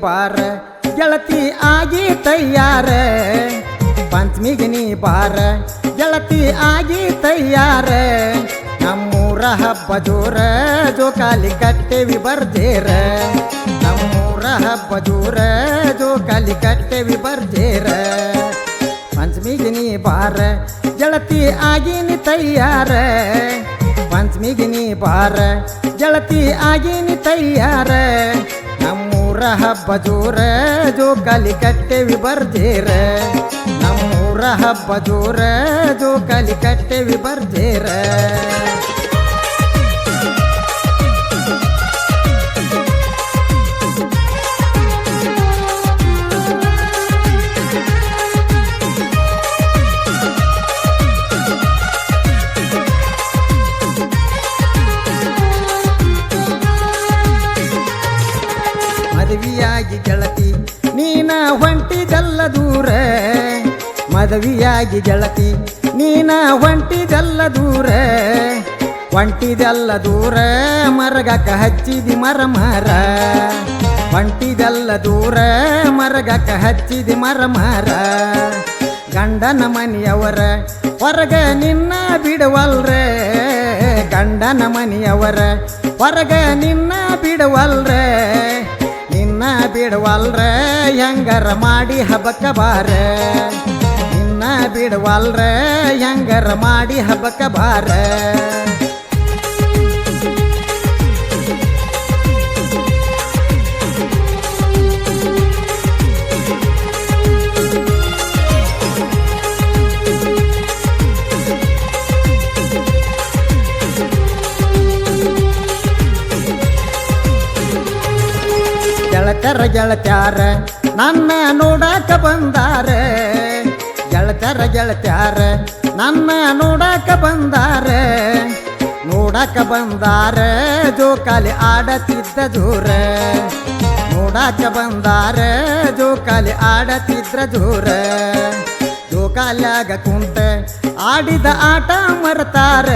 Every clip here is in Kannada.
ಬಾರ ಗೆಳತಿ ಆಗಿ ತಯ್ಯಾರ ಪಂಚಮಿಗೆ ನೀ ಬಾರ ಗೆಳತಿ ಆಗಿ ತಯ್ಯಾರ ನಮ್ಮೂರ ಹಬ್ಬ ಜೋರ ಜೋಕಾಲಿ ಕಟ್ಟೆವಿ ಬರ್ಜೇರ ನಮ್ಮೂರ ಹಬ್ಬ ಜೋರ ಜೋಕಾಲಿ ಕಟ್ಟೆವಿ ಬರ್ಜೇರ ಪಂಚಮಿಗೆ ನೀ ಬಾರ ಗೆಳತಿ ಆಗಿ ನೀ ತಯ್ಯಾರ ಪಂಚಮಿಗೆ ನೀ ಬಾರ ಗೆಳತಿ ಆಗಿ ನೀ ತಯ್ಯಾರ ನಮ್ಮೂರ ಹಬ್ಬ ಜೋರ ಜೋಕಾಲಿ ಕಟ್ಟೆವಿ ಬರ್ಜೇರ ನಮ್ಮೂರ ಹಬ್ಬ ಜೋರ ಜೋಕಾಲಿ ಕಟ್ಟೆವಿ ಬರ್ಜೇರ ಮದುವೆಯಾಗಿ ಗೆಳತಿ ನೀನ ಹೊಂಟಿದಲ್ಲ ದೂರ ಮದುವೆಯಾಗಿ ಗೆಳತಿ ನೀನ ಹೊಂಟಿದಲ್ಲ ದೂರ ಹೊಂಟಿದಲ್ಲ ದೂರ ಮರಗಕ್ಕ ಹಚ್ಚಿದಿ ಮರ ಮರ ಹೊಂಟಿದಲ್ಲ ದೂರ ಮರಗಕ್ಕ ಹಚ್ಚಿದಿ ಮರ ಮರ ಗಂಡನ ಮನೆಯವರ ಹೊರಗ ನಿನ್ನ ಬಿಡವಲ್ರೆ ಗಂಡನ ಮನೆಯವರ ಹೊರಗ ನಿನ್ನ ಬಿಡವಲ್ರೆ ನಿನ್ನ ಬಿಡವಲ್ರೆ ಹೆಂಗರ ಮಾಡಿ ಹಬ್ಬಕ್ಕ ಬಾರ ನಿನ್ನ ಬಿಡವಲ್ರೆ ಹೆಂಗರ ಮಾಡಿ ಹಬ್ಬಕ್ಕ ಬಾರ ಗೆಳತರ ಗೆಳತ್ಯಾರ ನನ್ನ ನೋಡಾಕ ಬಂದಾರ ಗೆಳತರ ಗೆಳತ್ಯಾರ ನನ್ನ ನೋಡಾಕ ಬಂದಾರ ನೋಡಾಕ ಬಂದಾರ ಜೋಕಾಲಿ ಆಡತಿದ್ದ ಜೋರ ನೋಡಾಕ ಬಂದಾರ ಜೋಕಾಲಿ ಆಡತಿದ್ರ ಜೋರ ಜೋಕಾಲ್ಯಾಗ ಕುಂತ ಆಡಿದ ಆಟ ಮರ್ತಾರ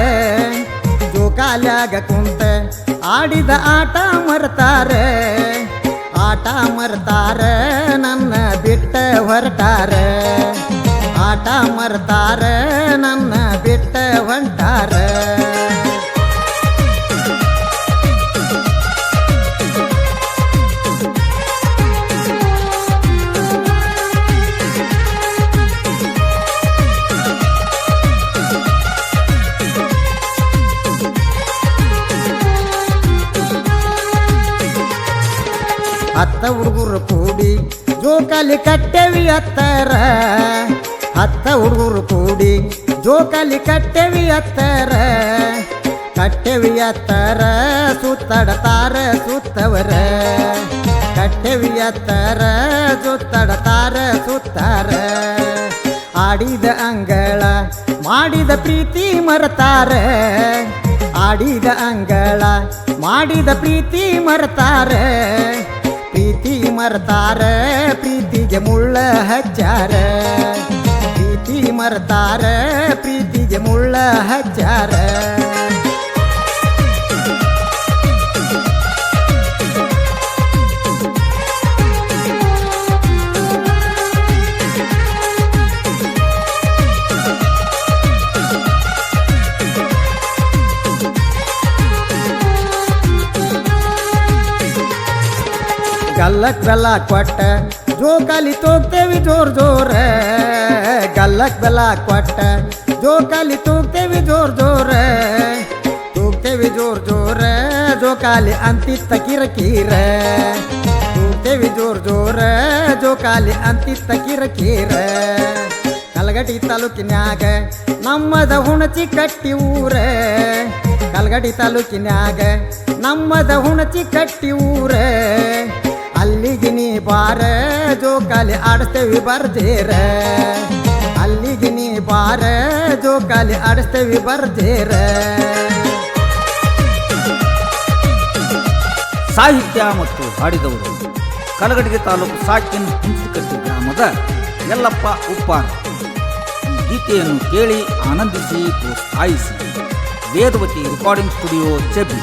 ಜೋಕಾಲ್ಯಾಗ ಕುಂತ ಆಡಿದ ಆಟ ಮರ್ತಾರ ಆಟ ಮರ್ತಾರ ನನ್ನ ಬಿಟ್ಟ ಹೊರಟಾರ ಆಟ ಮರ್ತಾರ ನನ್ನ ಬಿಟ್ಟ ಹೊಂಟಾರ ಹತ್ತ ಹುಡುಗರು ಕೂಡಿ ಜೋಕಾಲಿ ಕಟ್ಟೆವಿ ಹತ್ತರ ಹತ್ತ ಹುಡುಗರು ಕೂಡಿ ಜೋಕಾಲಿ ಕಟ್ಟೆವಿ ಹತ್ತರ ಕಟ್ಟೆವಿ ಹತ್ತರ ಸುತ್ತಡತಾರ ಸುತ್ತವರ ಕಟ್ಟೆವಿ ಹತ್ತರ ಸುತ್ತಡತಾರ ಸುತ್ತಾರ ಆಡಿದ ಅಂಗಳ ಮಾಡಿದ ಪ್ರೀತಿ ಮರ್ತಾರ ಆಡಿದ ಅಂಗಳ ಮಾಡಿದ ಪ್ರೀತಿ ಮರ್ತಾರ ಪ್ರೀತಿ ಮರ್ತಾರ ಪ್ರೀತಿಗೆ ಮುಳ್ಳ ಹಚ್ಚಾರ ಪ್ರೀತಿ ಮರ್ತಾರ ಪ್ರೀತಿಗೆ ಮುಳ್ಳ ಹಚ್ಚಾರ ಗಲ್ಲಕ್ ಬೆಲ್ಲ ಕೊಟ್ಟ ಜೋಕಾಲಿ ತೋಗ್ತೇವಿ ಜೋರ್ ಜೋರ ಗಲ್ಲಕ್ ಬೆಲ್ಲ ಕೊಟ್ಟ ಜೋಕಾಲಿ ತೋಗ್ತೇವಿ ಜೋರ್ ಜೋರ ತೂಗ್ತೇವಿ ಜೋರ್ ಜೋರ ಜೋಕಾಲಿ ಅಂತಿತ್ತ ಕಿರಕೀರ ತೂಗ್ತೇವಿ ಜೋರ್ ಜೋರ ಜೋಕಾಲಿ ಅಂತಿತ್ತ ಕಿರಕೀರ ಕಲಗಟಿ ತಾಲೂಕಿನ್ಯಾಗ ನಮ್ಮದ ಹುಣಚಿ ಕಟ್ಟಿ ಊರ ಕಲಗಟಿ ತಾಲೂಕಿನ್ಯಾಗ ನಮ್ಮದ ಹುಣಚಿ ಕಟ್ಟಿ ಊರ ಅಲ್ಲಿಗೆ ನೀ ಬಾರ ಜೋಕಾಲಿ ಆಡಿಸ್ತೇವಿ ಬರ್ಜೇರ ಅಲ್ಲಿಗೆ ನೀ ಬಾರ ಜೋಕಾಲಿ ಆಡಿಸ್ತೇವಿ ಬರ್ಜೇರ ಸಾಹಿತ್ಯ ಮತ್ತು ಹಾಡಿದವರು ಕಲಗಟಗಿ ತಾಲೂಕು ಸಾಕಿನ ಹುಂಚಕಟ್ಟಿ ಗ್ರಾಮದ ಯಲ್ಲಪ್ಪ ಉಪ್ಪಾರ. ಈ ಗೀತೆಯನ್ನು ಕೇಳಿ ಆನಂದಿಸಿ ಪ್ರೋತ್ಸಾಹಿಸಿ. Vedavati recording studio, ಚೆಬ್ಬಿ.